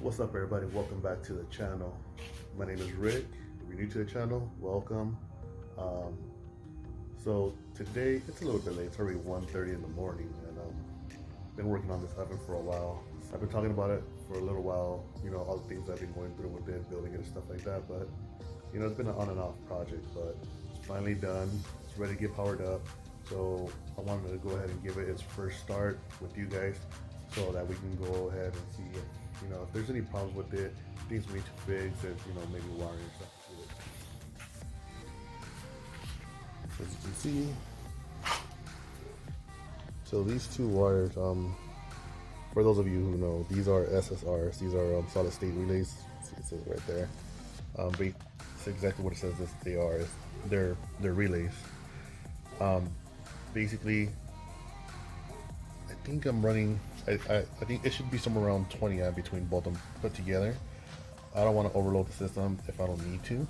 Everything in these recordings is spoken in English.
What's up, everybody? Welcome back to the channel. My name is Rick. If you're new to the channel, welcome. Um, so today it's a little bit late. It's already 1:30 in the morning, and been working on this oven for a while. I've been talking about it for a little while. You know, all the things I've been going through with it, building it, and stuff like that. But you know, it's been an on and off project. But it's finally done. It's ready to get powered up. So I wanted to go ahead and give it its first start with you guys, so that we can go ahead and see if, you know, if there's any problems with it, things we need to fix, and you know, maybe wiring and stuff to it. As you can see, so these two wires, for those of you who know, these are SSRs. These are solid state relays. See, it says right there. But it's exactly what it says that they are. They're relays. Basically, I think I'm running. I think it should be somewhere around 20 amp between both of them put together. I don't want to overload the system if I don't need to.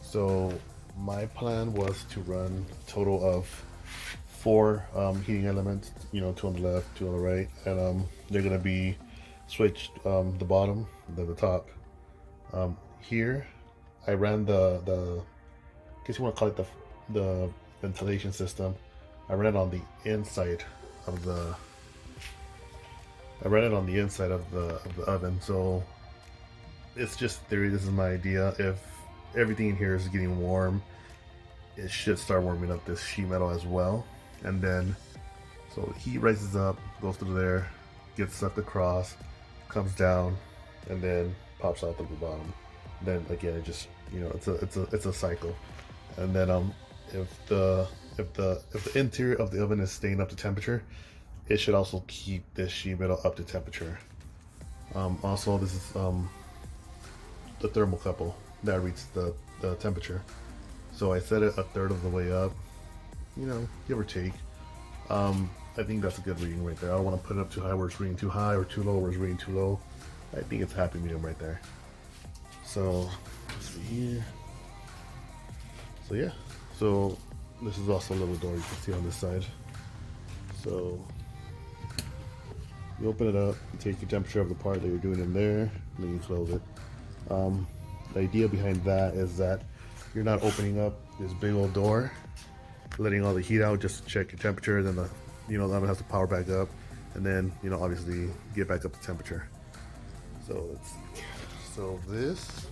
So my plan was to run a total of 4 heating elements. You know, 2 on the left, 2 on the right, and they're gonna be switched, the bottom, then the top. Here, I ran the I guess you want to call it the ventilation system. I ran it on the inside of the oven. So it's just theory. This is my idea. If everything in here is getting warm, it should start warming up this sheet metal as well. And then, so the heat rises up, goes through there, gets sucked across, comes down, and then pops out through the bottom. Then again, it just, you know, it's a cycle. And then if the interior of the oven is staying up to temperature, it should also keep this sheet metal up to temperature. Also, this is the thermocouple that reads the temperature. So I set it a third of the way up, you know, give or take. I think that's a good reading right there. I don't want to put it up too high where it's reading too high, or too low where it's reading too low. I think it's happy medium right there. So let's see here. So yeah, so this is also a little door you can see on this side. So you open it up, you take your temperature of the part that you're doing in there, and then you close it. The idea behind that is that you're not opening up this big old door, letting all the heat out just to check your temperature, then the oven has to power back up, and then, you know, obviously get back up to temperature. So let's see. So this,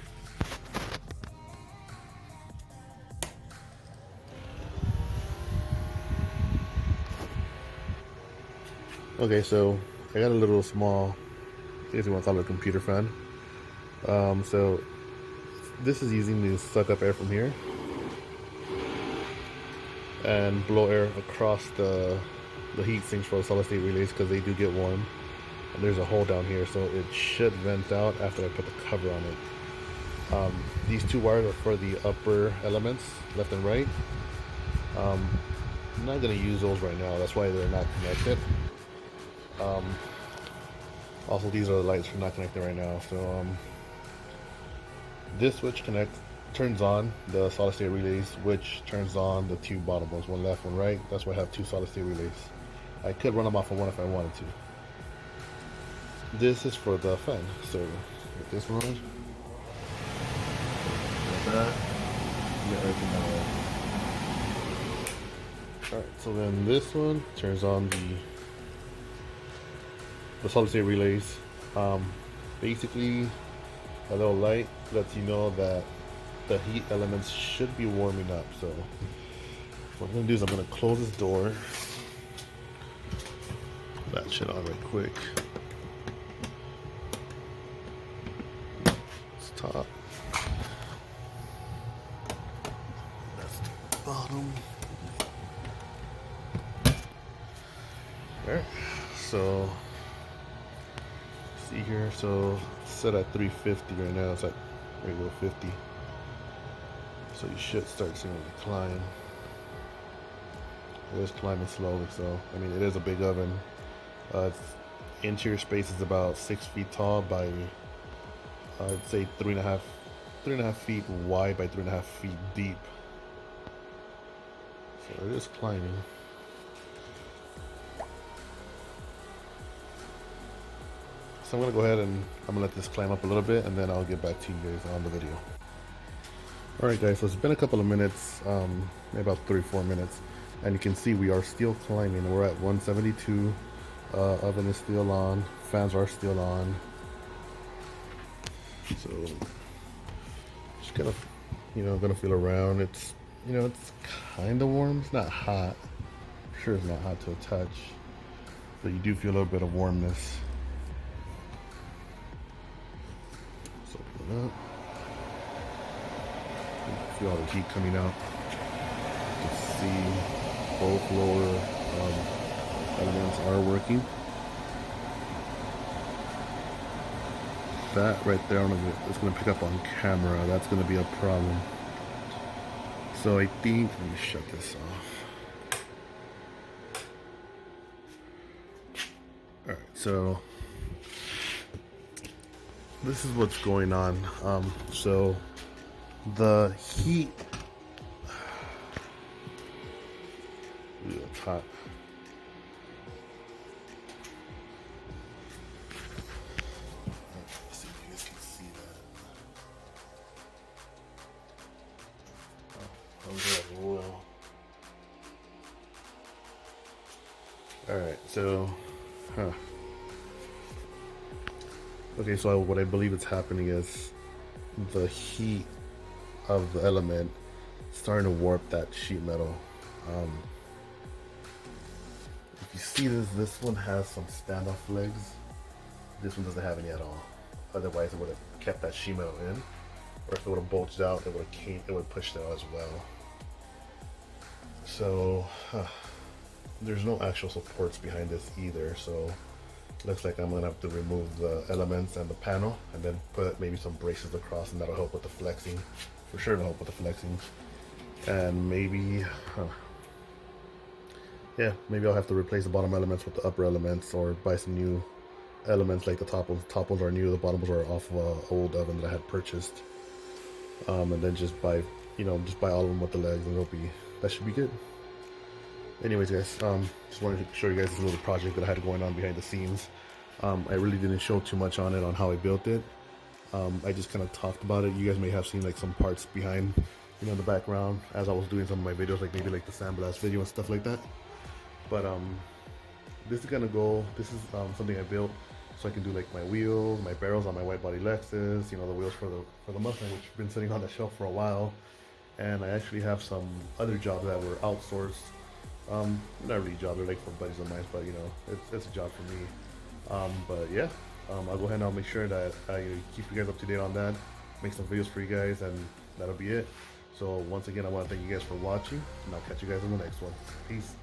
okay, so I got a little small, I guess you want to call it a computer fan. So this is using to suck up air from here and blow air across the heat sinks for the solid state relays, because they do get warm. And there's a hole down here, so it should vent out after I put the cover on it. These 2 wires are for the upper elements, left and right. I'm not going to use those right now, that's why they're not connected. Also, these are the lights are not connected right now. So this switch turns on the solid state relays, which turns on the 2 bottom ones, one left, one right. That's why I have 2 solid state relays. I could run them off of one if I wanted to. This is for the fan. So with this one, like that, get everything out of there. Alright, so then this one turns on the solid state relays. Basically, a little light lets you know that the heat elements should be warming up. So what I'm gonna do is I'm gonna close this door. That shit on right quick. It's top. That's the bottom. Alright, so see here, so it's set at 350 right now. It's at regular 50. So you should start seeing it climb. It is climbing slowly, so I mean, it is a big oven. Its interior space is about 6 feet tall by, I'd say 3.5 feet wide by 3.5 feet deep. So it is climbing. So I'm gonna go ahead and I'm gonna let this climb up a little bit, and then I'll get back to you guys on the video. All right, guys. So it's been a couple of minutes, maybe about 3-4 minutes, and you can see we are still climbing. We're at 172. Oven is still on. Fans are still on. So just gonna, gonna feel around. It's, it's kind of warm. It's not hot. I'm sure it's not hot to a touch, but you do feel a little bit of warmness. So open it up. You can feel all the heat coming out. You can see both lower elements are working. That right there, it's going to pick up on camera. That's going to be a problem. So I think, let me shut this off. Alright, so this is what's going on. So the heat, ooh, it's hot. Let's see if you guys can see that. Oh, as well. Alright, so, okay, so what I believe is happening is the heat of the element starting to warp that sheet metal. If you see this one has some standoff legs. This one doesn't have any at all. Otherwise, it would have kept that sheet metal in, or if it would have bulged out, it would have pushed it out as well. So there's no actual supports behind this either. So looks like I'm gonna have to remove the elements and the panel, and then put maybe some braces across, and that'll help with the flexing. For sure, it'll help with the flexing. And maybe, yeah, maybe I'll have to replace the bottom elements with the upper elements, or buy some new elements like the top ones. Top ones are new, the bottom ones are off of an old oven that I had purchased. And then just buy all of them with the legs, and that should be good. Anyways, guys, just wanted to show you guys this little project that I had going on behind the scenes. I really didn't show too much on it, on how I built it. I just kind of talked about it. You guys may have seen like some parts behind, in the background as I was doing some of my videos, like maybe like the sandblast video and stuff like that. But this is gonna go. This is something I built so I can do like my wheels, my barrels on my white body Lexus. The wheels for the Mustang, which have been sitting on the shelf for a while. And I actually have some other jobs that were outsourced. Not really jobs, they're like for buddies of mine, but it's a job for me. But yeah, I'll go ahead and I'll make sure that I keep you guys up to date on that, make some videos for you guys, and that'll be it. So once again, I want to thank you guys for watching, and I'll catch you guys in the next one. Peace.